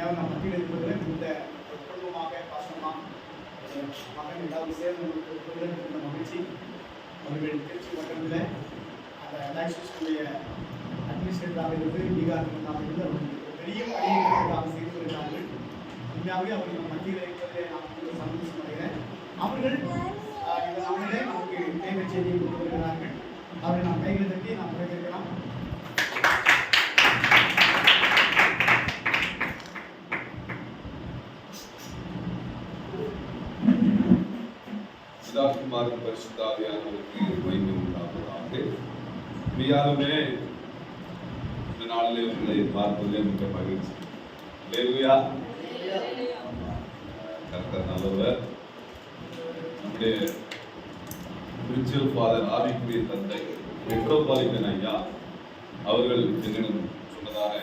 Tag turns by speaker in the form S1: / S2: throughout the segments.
S1: உண்மையாக நம்ம மத்தியில் இருப்பதில் இந்த குடும்பமாக பாசமாக மகன் ஏதாவது சேர்ந்து இருந்த மகிழ்ச்சி. அவர்கள் திருச்சி மட்டத்தில் அந்த ரிலாக்ஸேஷனுடைய அட்மினிஸ்ட்ரேட்டராக இருந்து பீகாரிகளாக இருந்து அவர்களுக்கு பெரிய பணியாக செய்து வருகிறார்கள். உண்மையாகவே அவர்கள் நம்ம மத்தியில் இருப்பதில் நான் சந்தோஷம் அடைகிறேன். அவர்கள் இந்த நாளிலே நமக்கு தேவை செய்தியை கொண்டு வருகிறார்கள். அவரை நாம் கைகளை தட்டி நாம் வரவேற்கலாம்.
S2: பிதாகுமாரன் பரிசுத்த ஆவியானவருக்கு மகிமை உண்டாவதாக. பிரியாலுமே இந்த நாளிலே உங்களை பார்ப்பதிலே மிக மகிழ்ச்சி. அல்லேலூயா. கர்த்தர் நல்லவர். நம்முடைய ஸ்பிரிச்சுவல் ஃபாதர் ஆவிக்குரிய தந்தை மெட்ரோபாலிட்டன் ஐயா அவர்கள் என்னிடம் சொன்னதாக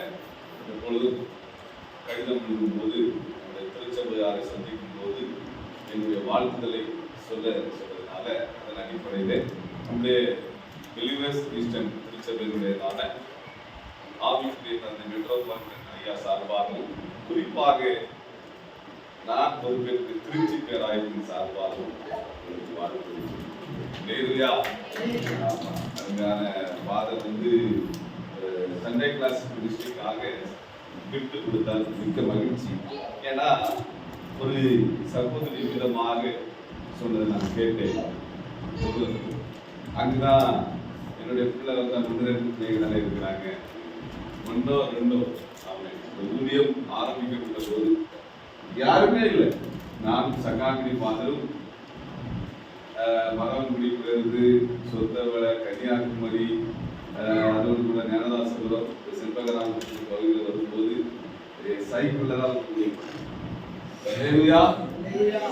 S2: எப்பொழுதும் கடிதம் எழுதும்போது நம்முடைய திருச்சபையாரை சந்திக்கும் போது என்னுடைய வாழ்த்துதலை சொல்வதனால அதன் அடிப்படையில் நம்முடைய பிலீவர்ஸ் கிறிஸ்டியன் திருச்சபையினுடையதான ஆவிக்குரிய தந்தை மெட்ரோபாலிட்டன் ஐயா சார்பாகவும் குறிப்பாக நான் பொறுப்பேற்று திருச்சி பேராயத்தின் சார்பாகவும் உங்களுக்கு வாழ்த்து. அதுக்கான ஃபாதர் சண்டே கிளாஸ் டிஸ்ட்ரிக்டாக கிஃப்ட் கொடுத்தால் மிக்க மகிழ்ச்சி. ஏன்னா ஒரு சகோதரி விதமாக சொன்னதை நான் கேட்டேன். அங்குதான் என்னுடைய பிள்ளை முன்னிலைப்பு பிள்ளைகள் இருக்கிறாங்க. ஒன்றோ ரெண்டோ அவங்க ஊதியம் ஆரம்பிக்கப்பட்ட போது யாருமே இல்லை. நான் சகாங்கிரி ஃபாதரும் மரவன்குடியிலிருந்து சொத்தவள கன்னியாகுமரி அதோடு கூட ஞானதாசபுரம் செல்பகிராமத்தின் பகுதியில் வரும்போது சைக்கிள்ல தான்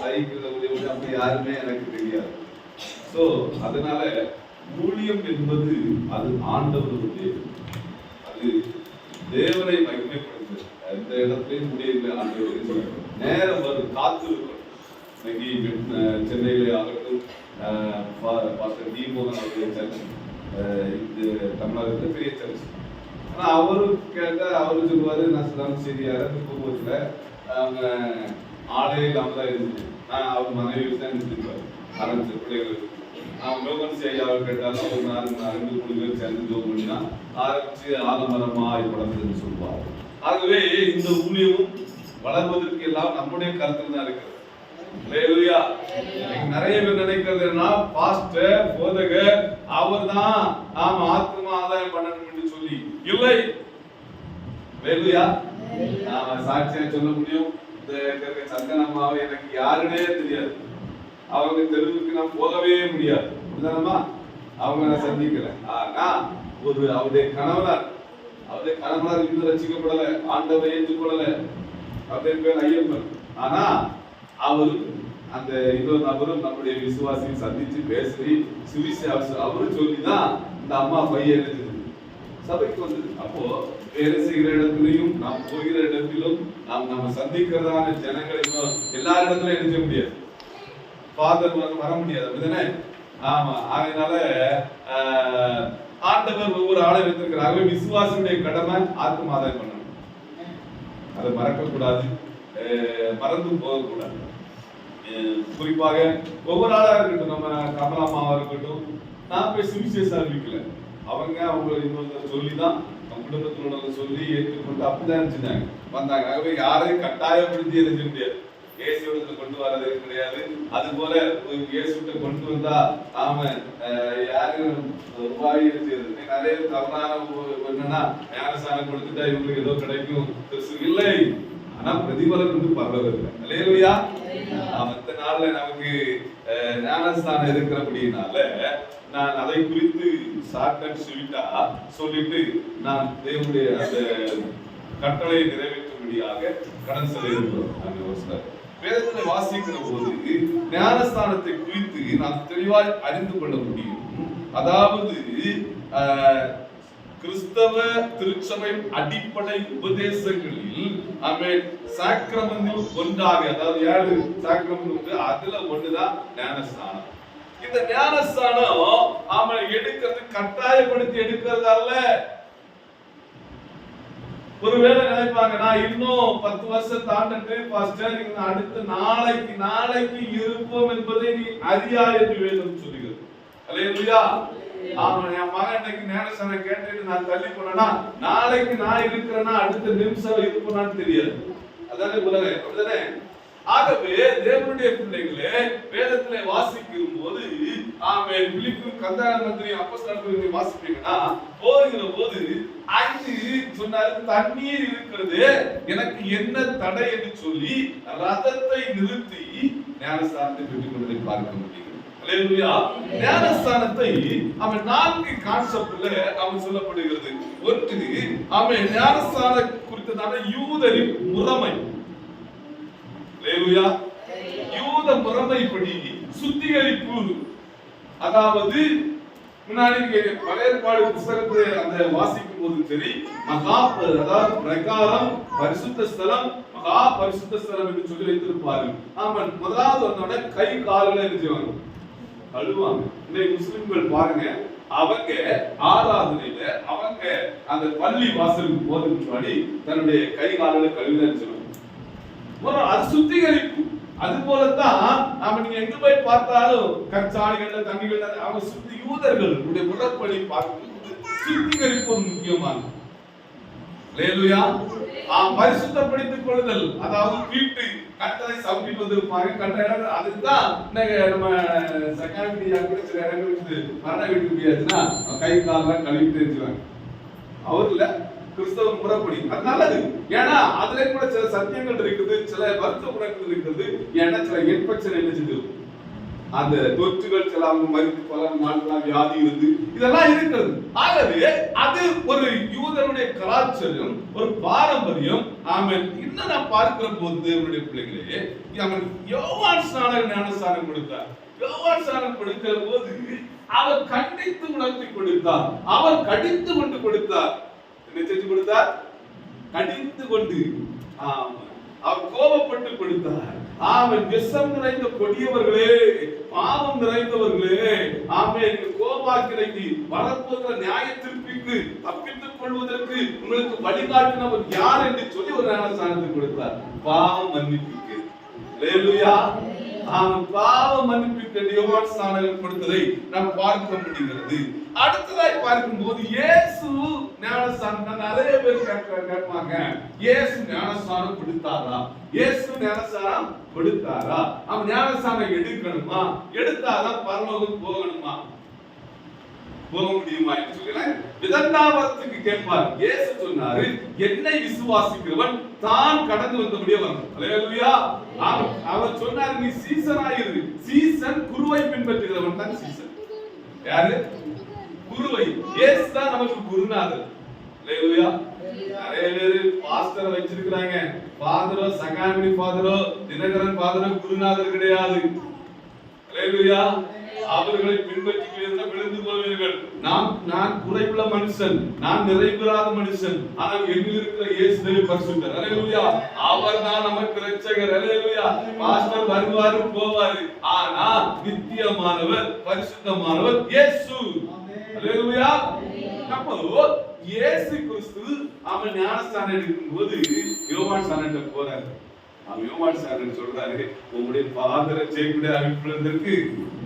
S2: சைக்கிள்ல உதவி அப்படி யாருமே எனக்கு தெரியாது. ஸோ அதனால ஊழியம் என்பது அது ஆண்டவருடைய, அது தேவனை மகிமைப்படுத்துது. எந்த இடத்துலையும் முடியல. ஆண்டவர் நேரம் வரும், காத்து இருக்கும். இன்னைக்கு சென்னையிலே ஆகட்டும் பாஸ்டர் டி மோகன் அவருடைய சர்ச், இது தமிழகத்தில் பெரிய சர்ச். ஆனால் அவரு கேட்டால் அவரு சொல்லுவாரு, நான் சொல்லாமல் சரி யாராவது குடும்பத்தில் அவங்க ஆளே இல்லாமல் தான் இருந்துச்சு. நான் அவர் மனைவி தான் இருந்துருப்பார் ஆரம்பிச்ச பிள்ளைகள். நான் லோகன்சி ஐயாவை கேட்டாலும் ஒரு 2-3 பேர் சேர்ந்து ஜோம் பண்ணினா ஆரம்பிச்சு ஆலமரமாய் வளர்ந்ததுன்னு சொல்லுவார். ஆகவே இந்த ஊழியமும் வளர்வதற்கு எல்லாம் நம்முடைய கருத்தில் தான் இருக்கிறது. நிறைய பேர் நினைக்கிறதுனா பாஸ்டர் போதகர் அவர் தான் நாம ஆத்மா ஆதாயம் பண்ணணும் சொல்லி இல்லை. நாம சாட்சியா சொல்ல முடியும். இந்த சந்தனம்மாவை எனக்கு யாருன்னே தெரியாது. அவங்க தெருவுக்கு நான் போகவே முடியாது. அவங்க நான் சந்திக்கல. ஆனா அவருடைய கணவனார் இன்னும் ரசிக்கப்படல, ஆண்டவரை ஏற்றுக்கொள்ளல. அவருடைய பேர் ஐயப்பன். ஆனா அவரு அந்த இன்னொரு நபரும் நம்முடைய விசுவாசியை சந்திச்சு பேசி சுவிசேஷம் அவரு சொல்லிதான் இந்த அம்மா பையன் சபைக்கு வந்தது. அப்போ வேலை செய்கிற இடத்துலையும் நாம் போகிற இடத்திலும் நம்ம சந்திக்கிறதான ஜனங்களை எல்லா இடத்துலயும் எடுக்க முடியாது. ஃபாதர் வர முடியாது. அப்படிதானே? ஆமா. அதனால ஆண்டவர் ஒவ்வொரு ஆளை வைத்திருக்கிறாங்க. விசுவாசியுடைய கடமை ஆத்மாதாயம் பண்ணணும். அதை மறக்க கூடாது, மறந்து போகக்கூடாது. குறிப்பாக ஒவ்வொரு ஆளா இருக்கட்டும், நம்ம கமலாமாவா இருக்கட்டும், நான் போய் சுவிசேஷம் அறிவிக்கல. அவங்க இன்னொரு சொல்லிதான் நம்ம குடும்பத்தினோட சொல்லி ஏற்றுக்கொண்டு அப்படிதான் இருந்துச்சாங்க வந்தாங்க. ஆகவே யாரையும் கட்டாயப்படுத்தி எழுத முடியாது. இயேசுவிடத்துல கொண்டு வர்றது கிடையாது. அது போல இயேசுகிட்ட கொண்டு வந்தா நாம யாரும் ரூபாய் செய்யறது நிறைய தவறான என்னன்னா ஞானஸ்தானம் கொடுத்துட்டா இவங்களுக்கு ஏதோ கிடைக்கும் இல்லை. ஆனா பிரதிபலன் பரவதில்லை. அல்லேலூயா. மற்ற நாள்ல நமக்கு ஞானஸ்தானம் இருக்கிறபடினால நான் அதை குறித்து ஷார்ட் அண்ட் ஸ்வீட்டா சொல்லிட்டு நான் தேவனுடைய அந்த கட்டளை நிறைவேற்றும்படியாக கடன் செலுத்துகிறோம். வேதத்தை வாசிக்கிற போது ஞானஸ்தானத்தை குறித்து நாம் தெளிவாய் அறிந்து கொள்ள முடியும். அதாவது கிறிஸ்தவ திருச்சபை அடிப்படை உபதேசங்களில் சாக்ரமெண்டில் ஒன்றாக, அதாவது 7 சாக்ரமெண்ட் உண்டு, அதுல ஒண்ணுதான் ஞானஸ்தானம். இந்த ஞானஸ்தானம் அவன் எடுக்கிறது கட்டாயப்படுத்தி எடுக்கிறது அல்ல. ஒருவேளை நினைப்பாங்க, நான் இன்னும் 10 வருஷம் தாண்டிட்டு பாஸ்டர் அடுத்த நாளைக்கு இருப்போம் என்பதை நீ அறியா என்று வேதம் சொல்லுகிறது. அல்லேலூயா. அவன் என் மகன் இன்னைக்கு ஞானஸ்நானம் கேட்டுட்டு நான் தள்ளி போனேன்னா நாளைக்கு நான் இருக்கிறேன்னா அடுத்த நிமிஷம் இருப்பேனான்னு தெரியாது. அதானே உலகம், அப்படிதானே? ஆகவே தேவனுடைய பிள்ளைகளே, வேதத்திலே வாசிக்கும் போது ஆமென், பிலிப்பியர் கந்தார மந்திரி அப்போஸ்தலர்களை வாசிப்பீங்கன்னா போகிற போது அங்கு சொன்னாரு, தண்ணீர் இருக்கிறது, எனக்கு என்ன தடை என்று சொல்லி ரதத்தை நிறுத்தி ஞானஸ்நானத்தை பெற்றுக் கொண்டதை பார்க்க முடியும். அல்லேலூயா. ஞானஸ்நானத்தை அவன் 4 கான்செப்ட்ல அவன் சொல்லப்படுகிறது. ஒன்று, அவன் ஞானஸ்நானம் குறித்ததான யூதரின் முறைமை. அல்லேலூயா. யூத முறைமைப்படி சுத்திகரிப்பு, அதாவது முன்னாடி பழைய ஏற்பாடு புத்தகத்தை அந்த வாசிக்கும் போது சரி, அதாவது பிரகாரம், பரிசுத்த ஸ்தலம், மகா பரிசுத்த ஸ்தலம் என்று சொல்லி வைத்திருப்பார்கள். ஆமாம், முதலாவது வந்தோட கை கால்களை எழுதிவாங்க, கழுவாங்க. இன்னைக்கு முஸ்லிம்கள் பாருங்க, அவங்க ஆராதனையில அவங்க அந்த பள்ளி வாசலுக்கு போறதுக்கு முன்னாடி தன்னுடைய கை கால்களை கழுவிதான் சொல்லுவாங்க. அது சுத்திகரிப்பு. அது போலதான் நாம நீங்க எங்க போய் பார்த்தாலும் கற்சாலைகள்ல தண்ணிகள் அவங்க சுத்தி யூதர்களுடைய முறைப்படி பார்க்கும்போது சுத்திகரிப்பு முக்கியமானது. அல்லேலூயா. பரிசுத்தப்படுத்திக் கொள்ளுதல், அதாவது வீட்டு கட்டளை சமைப்பிட்டு வந்திருப்பாங்க, கட்டளை அதுதான் நம்ம சக்காமியா கூட சில இடங்களுக்கு மரண வீட்டுக்கு போயாச்சுன்னா கை காலெல்லாம் கழுவிட்டு இருந்துருவாங்க. அவர்ல கிறிஸ்தவ முறைப்படி அது நல்லது. ஏன்னா அதுல கூட சில சத்தியங்கள் இருக்குது, சில மருத்துவ குணங்கள் இருக்குது. ஏன்னா சில இன்ஃபெக்ஷன் என்ன செஞ்சிருக்கும், அந்த தொற்றுகள் சில அவங்க மருந்து பல நாட்களாக வியாதி இருந்து இதெல்லாம் இருக்கிறது. ஆகவே அது ஒரு யூதனுடைய கலாச்சாரம், ஒரு பாரம்பரியம். ஆமென். இன்னும் நான் பார்க்கிற போது தேவனுடைய பிள்ளைகளே, அவன் யோவான் ஸ்நானகன் ஞானஸ்நானம் கொடுத்தார். யோவான் ஸ்நானம் கொடுக்கிற போது அவர் கண்டித்து உணர்த்தி கொடுத்தார், அவர் கடிந்து கொண்டு கொடுத்தார். என்ன செஞ்சு கொடுத்தார்? கடிந்து கொண்டு. அவர் கோபப்பட்டு கொடுத்தார். ஆமென். விஷம் நிறைந்த கொடியவர்களே, பாவம் நிறைந்தவர்களே, ஆமென், கோபாக்கினைக்கு வரப்போகிற நியாய தீர்ப்புக்கு தப்பித்துக் கொள்வதற்கு உங்களுக்கு வழிகாட்டினவர் யார் என்று சொல்லி ஒரு ஞானஸ்நானத்தை கொடுத்தார். பாவம் மன்னிப்புக்கு. அல்லேலூயா. பாவ மன்னிப்புக்கு யோவான் ஸ்நானகன் கொடுத்ததை நாம் பார்க்க முடிகிறது. அடுத்ததாய் பார்க்கும்போது இயேசு ஞானஸ்நானம் நிறைய பேர் கேட்பாங்க, இயேசு ஞானஸ்நானம் கொடுத்தாரா? இயேசு ஞானஸ்நானம் கொடுத்தாரா? அவன் ஞானஸ்நானம் எடுக்கணுமா? எடுத்தாதான் பரலோகம் போகணுமா? போக முடியுமா என்று சொல்கிறேன். விதண்டாவரத்துக்கு கேட்பார். இயேசு சொன்னாரு, என்னை விசுவாசிக்கிறவன் தான் கடந்து வந்தபடியே வரணும். அல்லேலூயா. அவர் சொன்னார், நீ சீசனாயிரு. சீசன் குருவை பின்பற்றுகிறவன் தான் சீசன். யாரு? குருவை. இயேசு தான் நமக்கு குருநாதர். அல்லேலூயா. நிறைய பேரு பாஸ்டரை வச்சிருக்கிறாங்க. ஃபாதரோ, சங்காமினி ஃபாதரோ, தினகரன் ஃபாதரோ குருநாதர் கிடையாது. அல்லேலூயா. அவர்களை பின்பற்றி விழுந்து போவீர்கள். நான் குறைவுள்ள மனுஷன், நான் நிறைவுறாத மனுஷன், ஆனால் என்னில் இருக்கிற இயேசுவே பரிசுத்தர். அல்லேலூயா. அவர்தான் நமக்கு இரட்சகர். அல்லேலூயா. பாஸ்டர் வருவாரு போவாரு, ஆனா நித்தியமானவர், பரிசுத்தமானவர் இயேசு. அல்லேலூயா. அப்போ இயேசு கிறிஸ்து அவன் ஞானஸ்நானம் எடுக்கும்போது யோவான் ஸ்நானத்தை போறாரு. யோவான் ஸ்நானன் சொல்றாரு, உங்களுடைய பாதரை செய்யக்கூடிய அனுப்புவதற்கு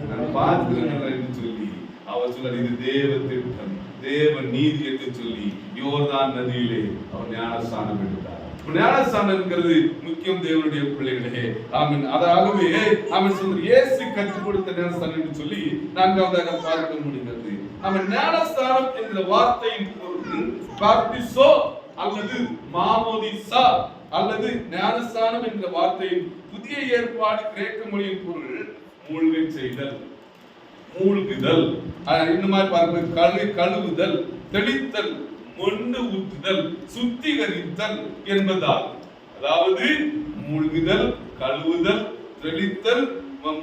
S2: நான் பார்க்கிறேன் என்று சொல்லி அவர் சொல்றாரு, இது தேவ திட்டம், தேவ நீதி என்று சொல்லி யோர்தான் நதியிலே அவர் ஞானஸ்நானம் எடுத்தார். ஞானஸ்நானம்ங்கிறது முக்கியம் தேவனுடைய பிள்ளைகளே. ஆமென். அதாகவே அவன் சொல்ற இயேசு கற்றுக் கொடுத்த ஞானஸ்நானம் என்று சொல்லி நான்காவதாக பார்க்க முடிகிறது. அவன் ஞானஸ்நானம் என்ற வார்த்தையின் பொருள் பாப்டிசோ அல்லது மாமோதிசா அல்லது ஞானஸ்நானம் என்ற வார்த்தையின் புதிய ஏற்பாடு கிரேக்க மொழியின் பொருள் மூழ்கை செய்தல், மூழ்குதல். இந்த மாதிரி பார்க்க கழுவுதல், தெளித்தல், மொண்டு ஊற்றுதல், சுத்திகரித்தல் என்பதால், அதாவது மூழ்குதல், கழுவுதல், தெளித்தல்,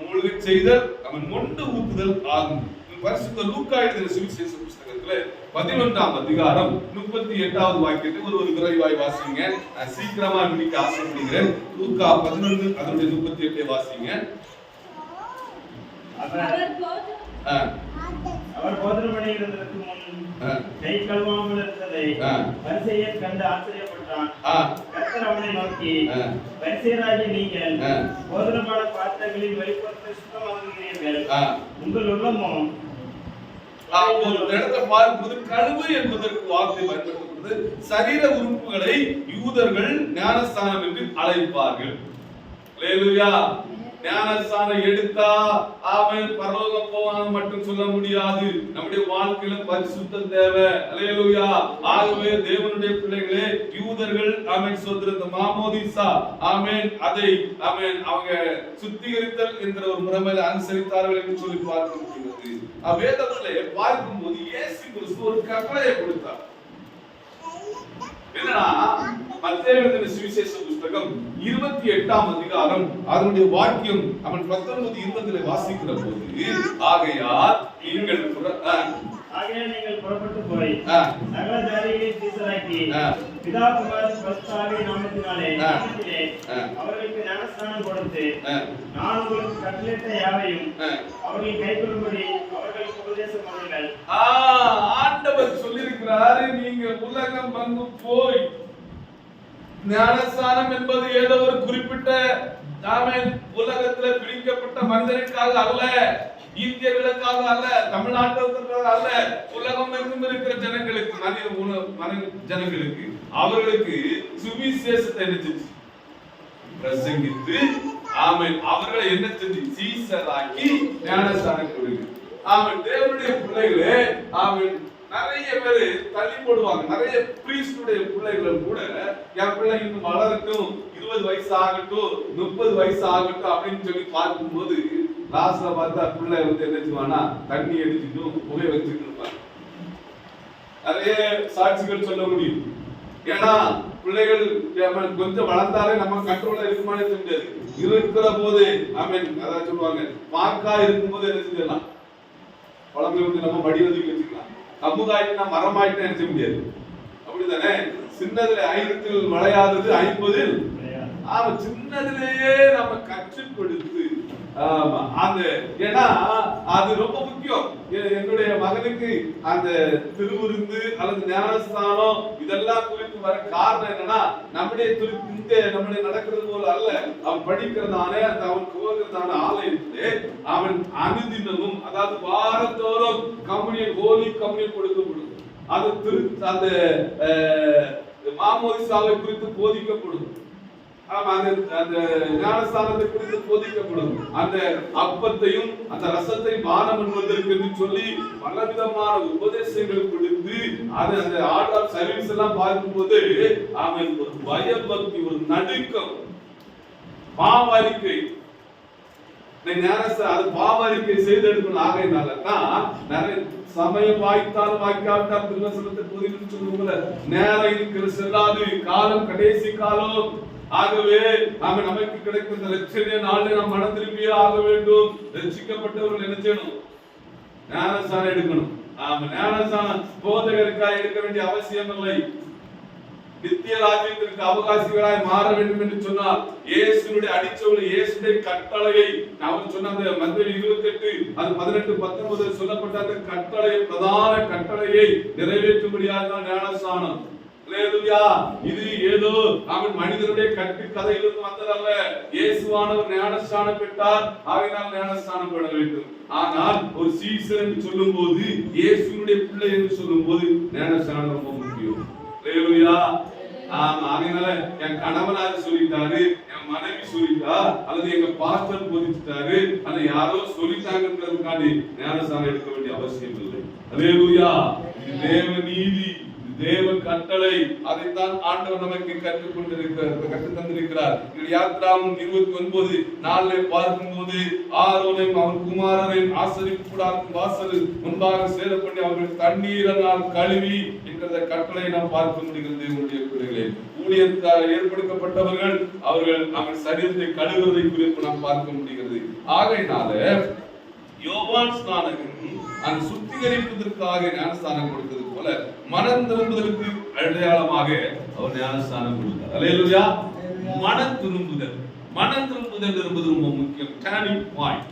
S2: மூழ்கை செய்தல், அவன் மொண்டு ஊற்றுதல் ஆகும். பரிசுத்த லூக்கா எழுதின சுவிசேஷ புத்தகத்துல 11ஆம் அதிகாரம் 38வது வாக்கியத்தை ஒரு விரைவாய் வாசிங்க. சீக்கிரமா முடிக்க ஆசைப்படுகிறேன். லூக்கா 11 அதனுடைய 38 வாசிங்க.
S3: அவர் போதனை பண்ணுகிறதற்கு முன் கை கழுவாமல் இருந்ததை பரிசேயன் கண்டு ஆச்சரியப்பட்டான். கர்த்தர் அவனை நோக்கி, பரிசேயராகிய நீங்கள் போதனமான பாத்திரங்களின் வெளிப்புறத்தை சுத்தமாக்குகிறீர்கள், உங்கள் உள்ளமோ
S2: கழுவு என்பதற்கு வார்த்தை பயன்படுத்தப்படுது. சரீர உறுப்புகளை யூதர்கள் ஞானஸ்தானம் என்று அழைப்பார்கள். அல்லேலூயா. ஞானஸ்தானம் எடுத்தா அவன் பரலோகம் போவான் மட்டும் சொல்ல முடியாது. நம்முடைய வாழ்க்கையில பரிசுத்தம் தேவை. அல்லேலூயா. ஆகவே தேவனுடைய பிள்ளைகளே, யூதர்கள் ஆமென் சொல்றது மாமோதிசா ஆமென் அதை ஆமென் அவங்க சுத்திகரித்தல் என்கிற ஒரு முறைமையில அனுசரித்தார்கள் என்று சொல்லி பார்க்க முடிகிறது. வேதத்திலே பார்க்கும்போது இயேசு கிறிஸ்து ஒரு கட்டளையை கொடுத்தார். என்னன்னா மத்தேயு எழுதின சுவிசேஷ புத்தகம் 28ஆம் அதிகாரம் அதனுடைய வாக்கியம் அவன் 19:20 வாசிக்கிற போது, ஆகையால் நீங்கள்
S3: புறப்பட்டு போய் சகல ஜாதிகளையும் சீஷராக்கி பிதா குமாரன் பரிசுத்த ஆவியின் நாமத்தினாலே அவர்களுக்கு ஞானஸ்நானம் கொடுத்து நான் உங்களுக்கு கட்டளையிட்ட யாவையும் அவர்கள் கைக்கொள்ளும்படி அவர்களுக்கு உபதேசம் பண்ணுங்கள்.
S2: ஆண்டவர் சொல்லியிருக்கிறாரு, நீங்க உலகம் வந்து போய் ஞானஸ்நானம் என்பது ஏதோ ஒரு குறிப்பிட்ட உலகத்துல பிரிக்கப்பட்ட மனிதனுக்காக அல்ல, இந்தியர்களுக்காக அல்ல, தமிழ்நாட்டிற்காக அல்ல, உலகம் எங்கும் இருக்கிற ஜனங்களுக்கு, ஜனங்களுக்கு அவர்களுக்கு சுவிசேஷத்தை என்ன செஞ்சு பிரசங்கித்து ஆமென் அவர்களை என்ன செஞ்சு சீஷராக்கி ஞானஸ்நானம் கொடுங்க. ஆமென். தேவனுடைய பிள்ளைகளே, ஆமென் நிறைய பேரு தள்ளி போடுவாங்க. நிறைய பிரீஸ்டுடைய பிள்ளைகள் கூட என் பிள்ளை இன்னும் வளரட்டும், 20 வயசு ஆகட்டும், 30 வயசு ஆகட்டும் அப்படின்னு சொல்லி பார்க்கும்போது லாஸ்ட்ல பார்த்தா பிள்ளை வந்து என்ன செய்வானா தண்ணி அடிச்சுட்டும் புகை வச்சுட்டு இருப்பாங்க. நிறைய சாட்சிகள் சொல்ல முடியும். ஏன்னா பிள்ளைகள் கொஞ்சம் வளர்ந்தாலே நம்ம கண்ட்ரோல்ல இருக்குமானே தெரியாது. இருக்கிற போது அதான் சொல்லுவாங்க, மாக்கா இருக்கும் போது என்ன செஞ்சிடலாம், குழந்தை வந்து நம்ம மடி ஒதுக்கி வச்சுக்கலாம். கம்புகாயிட்டுனா மரமாயிட்டு நினைச்ச முடியாது. அப்படித்தானே? சின்னதுல 5 விளையாதது 50. ஆமா, சின்னதுலயே நம்ம கற்றுக் கொடுத்து அந்த ஏன்னா அது ரொம்ப முக்கியம். என்னுடைய மகனுக்கு அந்த திருவிருந்து அல்லது ஞானஸ்தானம் இதெல்லாம் குறித்து வர காரணம் என்னன்னா, நம்முடைய நம்முடைய நடக்கிறது போல அல்ல, அவன் படிக்கிறதானே அந்த அவன் போகிறதான ஆலயத்திலே அவன் அனுதினமும் அதாவது வாரத்தோறும் கம்யூனியன் ஹோலி கம்யூனியன் கொடுக்கப்படும். அது அந்த மாமோதிசாவை குறித்து போதிக்கப்படும். அந்த ஞானஸ்தானத்தை குறித்து போதிக்கப்படும். அந்த அப்பத்தையும் அந்த ரசத்தை பானம் பண்ணுவதற்கு என்று சொல்லி பலவிதமான உபதேசங்கள் கொடுத்து அது அந்த ஆர்டர் ஆஃப் சர்வீஸ் எல்லாம் பார்க்கும்போது அவன் ஒரு பயபக்தி, ஒரு நடுக்கம், பாவரிக்கை அது பாவரிக்கை செய்தெடுக்கணும். ஆகையினால தான் நிறைய சமயம் வாய்த்தாலும் வாய்க்காவிட்டால் திருவசனத்தை போதிக்கணும்னு சொல்லுவோம்ல, நேரம் இருக்கிற செல்லாது, காலம் கடைசி காலம். ஆகவே நாம நமக்கு கிடைக்கும் இந்த ரட்சணிய நாளில் நாம் மனம் திரும்பியே ஆக வேண்டும். ரட்சிக்கப்பட்டவர்கள் என்ன செய்யணும்? ஞானஸ்நானம் எடுக்கணும். ஞானஸ்நானம் போதகருக்காக எடுக்க வேண்டிய அவசியம் இல்லை. நித்திய ராஜ்யத்திற்கு அவகாசிகளாய் மாற வேண்டும் என்று சொன்னால் இயேசுனுடைய அடிச்சொல், இயேசுடைய கட்டளையை அவர் சொன்ன அந்த மத்தேயு 28 அது 18 19 சொல்லப்பட்ட அந்த கட்டளையை, பிரதான கட்டளையை நிறைவேற்றும்படியாக தான் ஞானஸ்நானம். அல்லேலூயா. இது ஏதோ அவன் மனிதனுடைய கட்டு கதையிலிருந்து வந்ததல்ல. இயேசுவானவர் ஞானஸ்நானம் பெற்றார், ஆகையால் ஞானஸ்நானம் பெற வேண்டும். ஆனால் ஒரு சீசர் என்று சொல்லும் போது, இயேசுனுடைய பிள்ளை என்று சொல்லும் போது ஞானஸ்நானம் ரொம்ப முக்கியம். அல்லேலூயா. ஆகையால என் கணவனார் சொல்லிட்டாரு, என் மனைவி சொல்லிட்டா, அல்லது எங்க பாஸ்டர் போதிச்சிட்டாரு, அல்லது யாரோ சொல்லிட்டாங்கன்றதுக்காண்டி ஞானஸ்நானம் எடுக்க வேண்டிய அவசியம் இல்லை. அல்லேலூயா. இது தேவ நீதி, தேவ கட்டளை. அதைத்தான் ஆண்டவர் நமக்கு கற்றுக் தந்திருக்கிறார். யாத்ராகமம் 29:4 பார்க்கும்போது ஆரோனையும் அவன் குமாரரையும் ஆசரிப்பு கூடாரத்தின் வாசல் முன்பாக சேர பண்ணி அவர்கள் தண்ணீரால் கழுவி என்கிற கட்டளை நாம் பார்க்க முடிகிறது. தேவனுடைய பிள்ளைகளே, ஊழியத்தால் ஏற்படுத்தப்பட்டவர்கள் அவர்கள் சரீரத்தை கழுவுவதை குறித்து நாம் பார்க்க முடிகிறது. ஆகையினால யோவான் ஸ்நானகன் அந்த சுத்திகரிப்பதற்காக ஞானஸ்தானம் கொடுத்தது போல மனம் திரும்புதலுக்கு அடையாளமாக அவர் ஞானஸ்தானம் கொடுத்தார். அல்லேலூயா. மனம் திரும்புதல் என்பது ரொம்ப முக்கியம். Turning point.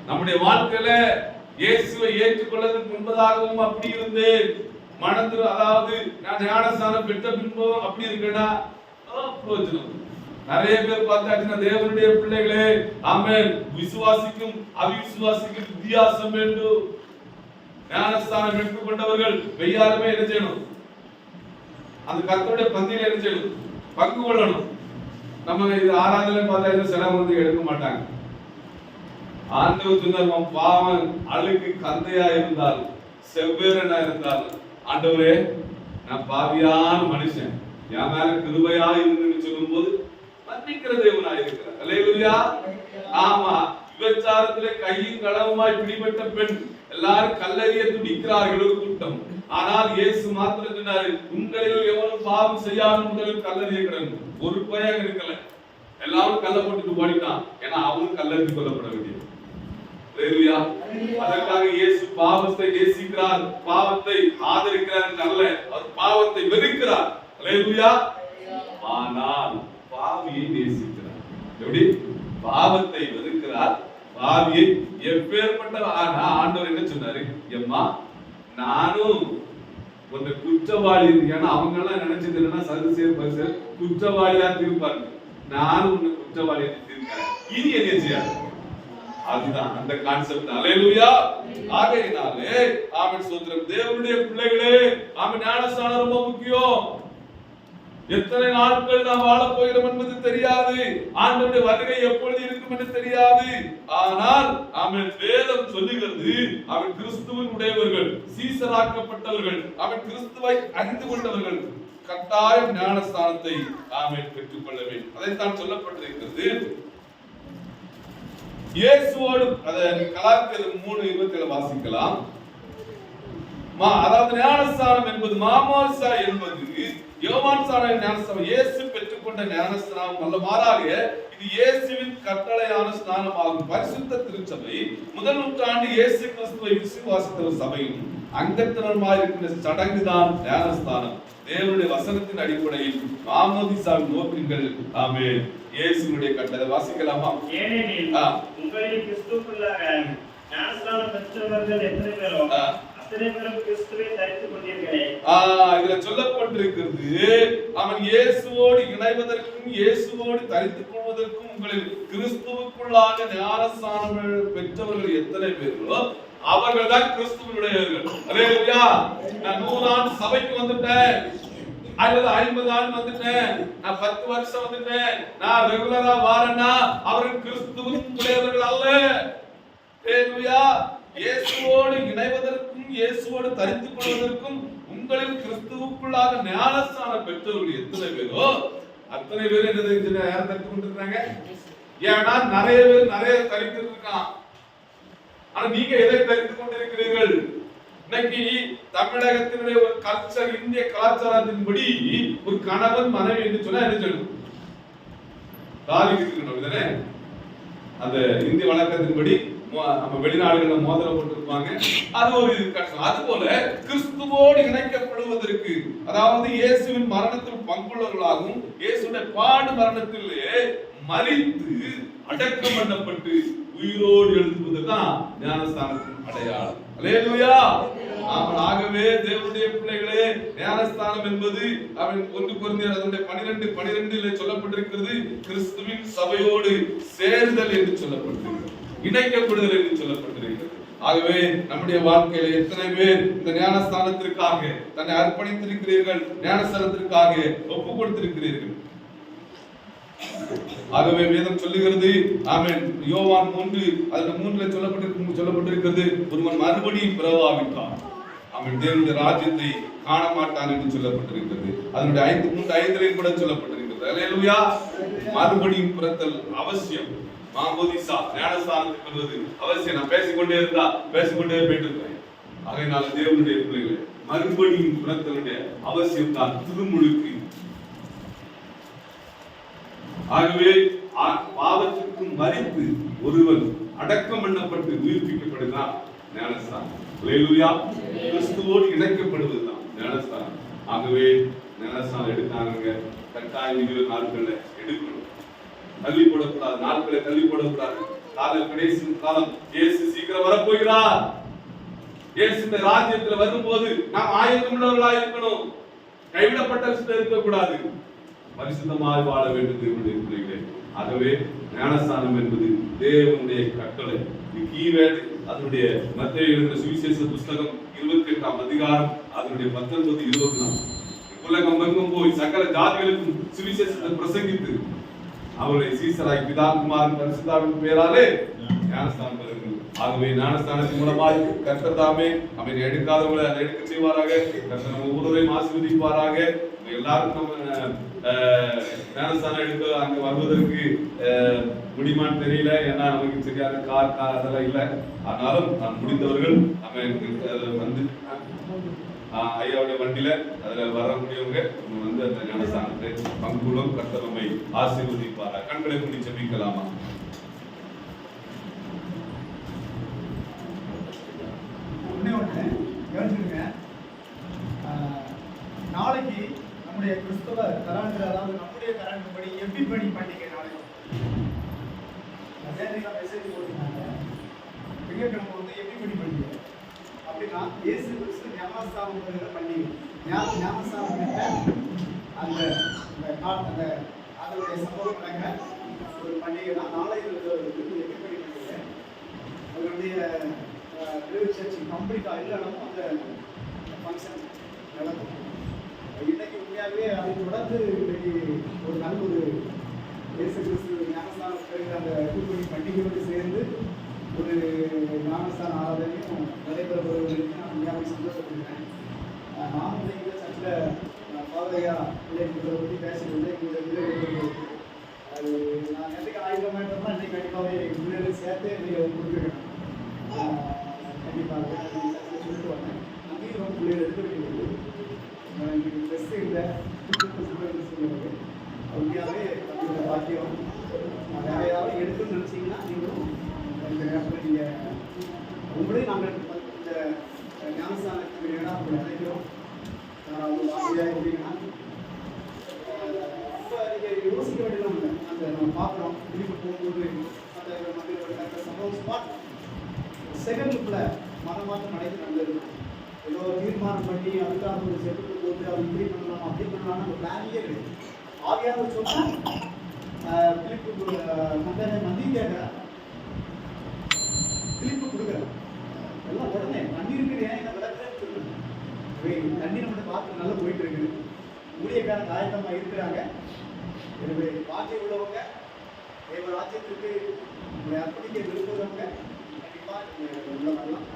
S2: நம்முடைய வாழ்க்கையில இயேசுவை ஏற்றுக்கொள்வதற்கு முன்பதாகவும் அப்படி இருந்தேன். மனதில் அதாவது நான் ஞானஸ்நானம் பெற்ற பின்பும் அப்படி இருக்கேன்னா பிரயோஜனம். நிறைய பேர் பார்த்தாச்சுன்னா தேவனுடைய பிள்ளைகளே, ஆமென், விசுவாசிக்கும் அவிசுவாசிக்கும் வித்தியாசம் வேண்டும். ஞானஸ்நானம் எடுத்துக்கொண்டவர்கள் வெய்யாலுமே என்ன செய்யணும்? அந்த கர்த்தருடைய பந்தியில என்ன செய்யணும்? பங்கு கொள்ளணும். நம்ம இது ஆராதனை பார்த்தா சிலர் வந்து எடுக்க மாட்டாங்க. ஆண்டவர் சொன்னார், பாவம் அழுக்கு கந்தையா இருந்தால் செவ்வேறனா இருந்தால், ஆண்டவரே நான் பாவியான மனுஷன், என் மேல கிருபையா இருக்குன்னு சொல்லும் போது மன்னிக்கிற தேவனா இருக்கிறார். அல்லேலூயா. ஆமா, விபச்சாரத்திலே கையும் களவுமாய் பிடிபட்ட பெண் எல்லாரும் கல்லறிய துடிக்கிறார்கள் ஒரு கூட்டம். ஆனால் இயேசு மாத்திரம் சொன்னாரு, உங்களில் எவனும் பாவம் செய்யாமல் உங்களில் கல்லறிய கிடந்து. ஒரு பையன் இருக்கல, எல்லாரும் கல்ல போட்டுட்டு ஓடிட்டான். ஏன்னா அவனும் கல்லறிந்து கொல்லப்பட வேண்டியது. அல்லேலூயா. அதற்காக இயேசு பாவத்தை நேசிக்கிறார், பாவத்தை ஆதரிக்கிறார் அல்ல, அவர் பாவத்தை வெறுக்கிறார். அல்லேலூயா. ஆனால் பாவியை நேசிக்கிறார். எப்படி? பாவத்தை வெறுக்கிறார், பாவியை. எப்பேற்பட்ட ஆண்டவர் என்ன சொன்னாரு? எம்மா, நானும் ஒரு குற்றவாளி, ஏன்னா அவங்க எல்லாம் நினைச்சது என்னன்னா சதுசேர் குற்றவாளியா தீர்ப்பாங்க. நானும் உன்னை குற்றவாளியா தீர்க்கிறேன், இனி என்ன செய்யாது? அதுதான் அந்த கான்செப்ட். அல்லேலூயா. ஆகையினாலே ஆமென், ஸ்தோத்திரம். தேவனுடைய பிள்ளைகளே, ஆமென், ஞானஸ்நானம் ரொம்ப முக்கியம். எத்தனை நாட்கள் நாம் வாழ போகிறோம் என்பது தெரியாது. ஆண்டவருடைய வருகை எப்பொழுது இருக்கும் என்று தெரியாது. ஆனால் ஆமென், வேதம் சொல்லுகிறது, அவன் கிறிஸ்துவின் உடையவர்கள், சீசராக்கப்பட்டவர்கள், அவன் கிறிஸ்துவை அறிந்து கொண்டவர்கள் கட்டாயம் ஞானஸ்நானத்தை ஆமென் பெற்றுக் கொள்ள வேண்டும். அதைத்தான் சொல்லப்பட்டிருக்கிறது. இயேசுவோடு அதை கலாத்தியர் 3:27 வாசிக்கலாம். அதாவது ஞானஸ்நானம் என்பது மாமோசா என்பது யோவான் சான ஞானஸ்நானம், இயேசு பெற்றுக்கொண்ட ஞானஸ்நானம் அல்ல, மாறாக இது இயேசுவின் கட்டளையான ஸ்நானமாகும். பரிசுத்த திருச்சபை முதல் நூற்றாண்டு இயேசு கிறிஸ்துவை விசுவாசித்த ஒரு சபையும் அங்கத்தினருமாய் இருக்கிற சடங்குதான் ஞானஸ்நானம். தேவனுடைய வசனத்தின் அடிப்படையில் மாமோதிசாவின் நோக்கங்கள். ஆமென். இயேசுவினுடைய கட்டளை வாசிக்கலாமா?
S3: ஏனெனில் உங்களில் கிறிஸ்துவுக்குள்ளாக ஞானஸ்நானம் பெற்றவர்கள் எத்தனை பேரோ அத்தனை பேரும் கிறிஸ்துவை தரித்துக் கொண்டீர்களே.
S2: இதுல சொல்லப்பட்டிருக்கிறது, அவன் இயேசுவோடு இணைவதற்கும் இயேசுவோடு தரித்துக் கொள்வதற்கும் உங்களில் கிறிஸ்துவுக்குள்ளாக ஞானஸ்நானம் பெற்றவர்கள் எத்தனை பேர்களோ அவர்கள் தான் கிறிஸ்துவனுடையவர்கள். அல்லேலூயா. நான் 100 ஆண்டு சபைக்கு வந்துட்டேன், அல்லது 50 ஆண்டு வந்துட்டேன், நான் 10 வருஷம் வந்துட்டேன், நான் ரெகுலரா வாரேன்னா அவர்கள் கிறிஸ்துவுக்குரியவர்கள் அல்ல. அல்லேலூயா. இயேசுவோடு இணைவதற்கும் இயேசுவோடு தரித்துக் கொள்வதற்கும் உங்களில் கிறிஸ்துவுக்குள்ளாக ஞானஸ்நானம் பெற்றவர்கள் எத்தனை பேரோ அத்தனை பேர் என்ன யார் தரித்துக் கொண்டிருக்காங்க? ஏன்னா நிறைய பேர் நிறைய தரித்து இருக்கான். ஆனா நீங்க எதை தரித்துக் கொண்டிருக்கிறீர்கள்? இன்னைக்கு தமிழகத்தினுடைய ஒரு கல்ச்சர், இந்திய கலாச்சாரத்தின்படி ஒரு கணவன் மனைவி என்று சொன்னா என்ன சொல்லணும்? தாலி கட்டிக்கணும் தானே? அந்த இந்திய வழக்கத்தின்படி நம்ம வெளிநாடுகள்ல மோதிரம் போட்டிருப்பாங்க. அது ஒரு கஷ்டம். அது போல கிறிஸ்துவோடு இணைக்கப்படுவதற்கு, அதாவது இயேசுவின் மரணத்தில் பங்குள்ளவர்களாகவும் இயேசுடைய பாடு மரணத்திலே மரித்து அடக்கம் பண்ணப்பட்டு உயிரோடு எழுதுவதுதான் ஞானஸ்தானத்தின் அடையாளம். அல்லேலூயா. ஆகவே தேவனுடைய பிள்ளைகளே, ஞானஸ்தானம் என்பது அவன் 1 கொரிந்தியர் 12:12 சொல்லப்பட்டிருக்கிறது, கிறிஸ்துவின் சபையோடு சேர்தல் என்று சொல்லப்பட்டிருக்கிறது, இணைக்கப்படுதல் என்று சொல்லப்பட்டிருக்கிறது. ஆகவே நம்முடைய வாழ்க்கையில எத்தனை பேர் இந்த ஞானஸ்தானத்திற்காக தன்னை அர்ப்பணித்திருக்கிறீர்கள், ஞானஸ்தானத்திற்காக ஒப்பு கொடுத்திருக்கிறீர்கள்? ஆகவே வேதம் சொல்லுகிறது, ஆமென், யோவான் 3:3 சொல்லப்பட்டிருக்கிறது, ஒருவன் மறுபடியும் பிறவாவிட்டான் அவன் தேவனுடைய ராஜ்யத்தை காண மாட்டான் என்று சொல்லப்பட்டிருக்கிறது. அதனுடைய 3:5 கூட சொல்லப்பட்டிருக்கிறது. அல்லேலூயா. மறுபடியும் பிறத்தல் அவசியம். மாமோதிசா ஞானஸ்தானத்துக்கு வருவது அவசியம். நான் பேசிக்கொண்டே இருந்தா பேசிக்கொண்டே போயிட்டு இருக்கேன். ஆகையினால தேவனுடைய பிள்ளைகளே, மறுபடியும் பிறத்தலுடைய அவசியம் தான் திருமுழுக்கு. ஆகவே பாவத்திற்கு மரித்து ஒருவன் அடக்கம் பண்ணப்பட்டு உயிர்ப்பிக்கப்படுகிறான் ஞானஸ்தானம். அல்லேலூயா. கிறிஸ்துவோடு இணைக்கப்படுவதுதான் ஞானஸ்தானம். ஆகவே ஞானஸ்தானம் எடுத்தாங்க, கட்டாயம் 20 நாட்கள்ல எடுக்கணும். தள்ளி போடக்கூடாது, நாட்களை தள்ளி போடக்கூடாது. காலம் கடைசி காலம், இயேசு சீக்கிரம் வரப்போகிறார். இயேசு ராஜ்யத்துல வரும்போது நாம் ஆயத்தமுள்ளவர்களாக இருக்கணும். கைவிடப்பட்ட இருக்கக்கூடாது. பரிசுத்தமாய் வாழ வேண்டும் தேவனுடைய பிள்ளைகளே. ஆகவே ஞானஸ்தானம் என்பது தேவனுடைய கட்டளை. கீவேர்டு அதனுடைய மத்தேயு எழுதின சுவிசேஷ புஸ்தகம் 28ஆம் அதிகாரம் அதனுடைய 19-24. உலகம் எங்கும் போய் சகல ஜாதிகளுக்கும் சுவிசேஷத்தை பிரசங்கித்து அவருடைய சீசராய் பிதா குமாரன் பரிசுத்தாவின் பெயராலே ஞானஸ்தானம் பெறுங்கள். ஆகவே ஞானஸ்தானத்தின் மூலமாய் கர்த்தர் தாமே அவன் எடுக்காதவங்களை அதை எடுக்க செய்வாராக. கர்த்தர் நம்ம ஒவ்வொருவரையும் ஆசீர்வதிப்பாராக. எல்லாருக்கும் நம்ம ஞானஸ்தானம் எடுத்து அங்க வருவதற்கு முடியுமான்னு தெரியல. ஏன்னா நமக்கு சரியான கார் அதெல்லாம் இல்லை. ஆனாலும் நான் முடிந்தவர்கள் நம்ம வந்து ஐயாவுடைய வண்டியில அதுல வரக்கூடியவங்க வந்து அந்த ஞானஸ்தானத்தை பங்குள்ளம் கர்த்தர் நம்மை ஆசீர்வதிப்பாரா. கண்களை மூடி ஜெபிக்கலாமா?
S1: நாளைக்கு நம்முடைய கிறிஸ்தவ கலாச்சார, அதாவது நம்முடைய கலாச்சார படி எப்பிபடி பண்டிகை நாளைக்கு மெசேஜ் போட்டிருக்காங்க. திங்கட்கிழமை வந்து எப்பிபடி பண்டிகை அப்படின்னா இயேசு கிறிஸ்து ஞானஸ்தானம் பெறுகிற பண்டிகை. ஞானஸ்தானம் அந்த அதனுடைய சம்பவம் நடக்கிற ஒரு பண்டிகை தான். நாளைக்கு எப்பிபடி பண்டிகை அதனுடைய சர்ச் கம்ப்ளீட்டாக இல்லைனாலும் அந்த ஃபங்க்ஷன் நடக்கும். இன்னைக்கு உண்மையாகவே அதை தொடர்ந்து இன்னைக்கு ஒரு நல்ல ஒரு இயேசு கிறிஸ்து ஞானஸ்தானம் பெறுகிற அந்த எப்பிபடி பண்டிகையோடு சேர்ந்து ஒரு ஞானஸ்தான ஆராதனையும் நடைபெறுவதற்கு நான் உண்மையாக சந்தோஷப்படுகிறேன். நான் எங்கள் சர்ச்சில் பாதையா பிள்ளைகளை பற்றி பேசிட்டு எங்களுடைய பிள்ளைகள் அது நான் எதுக்கு ஆயுதமாயிட்டோம்னா இன்னைக்கு கண்டிப்பாக எங்கள் பிள்ளைகளை சேர்த்து நீங்கள் கொடுத்துருக்கேன். கண்டிப்பாக சர்ச்சில் சொல்லிட்டு வந்தேன். அங்கேயும் ரொம்ப பிள்ளைகள் எடுக்க வேண்டியது இன்னைக்கு ட்ரெஸ்ஸு இல்லை சொல்லுவது உண்மையாகவே நம்மளோட பாக்கியம். வேற யாராவது எடுக்கணும்னு நினச்சிங்கன்னா நீங்களும் இந்த நேரத்தில் நீங்கள் உங்களையும் நாங்கள் இந்த ஞானஸ்தானத்துக்கு வேணா உங்களை நினைக்கிறோம். அவங்க வாசியாக இருந்தீங்கன்னா ரொம்ப நீங்கள் யோசிக்க வேண்டியதான் இல்லை. அந்த நம்ம பார்க்குறோம் திருப்பி போகும்போது அந்த மக்கள் சம்பவம் ஸ்பாட் செகண்டுக்குள்ள மனமாற்றம் அடைந்து நல்லது. ஏதோ தீர்மானம் பண்ணி அதுக்காக ஒரு செட்டுக்கு போட்டு அவர் இப்படி பண்ணலாம் அப்படி பண்ணலாம் நம்ம பிளானிங்கே கிடையாது. ஆவியாக சொன்னால் பிலிப்பு கண்டனை மந்தி கேட்குறேன், பிலிப்பு கொடுக்குறேன் எல்லாம் உடனே தண்ணி இருக்குது. ஏன் என்ன விளக்குறேன்னு தண்ணி நம்மகிட்ட பார்த்து நல்லா போயிட்டு இருக்குது. ஊழியக்காரங்க ஆயத்தமாக இருக்கிறாங்க. எனவே வார்த்தை உள்ளவங்க தேவ ராஜ்யத்துக்கு உங்களை அர்ப்பணிக்க விரும்புகிறவங்க கண்டிப்பாக உள்ள வரலாம்.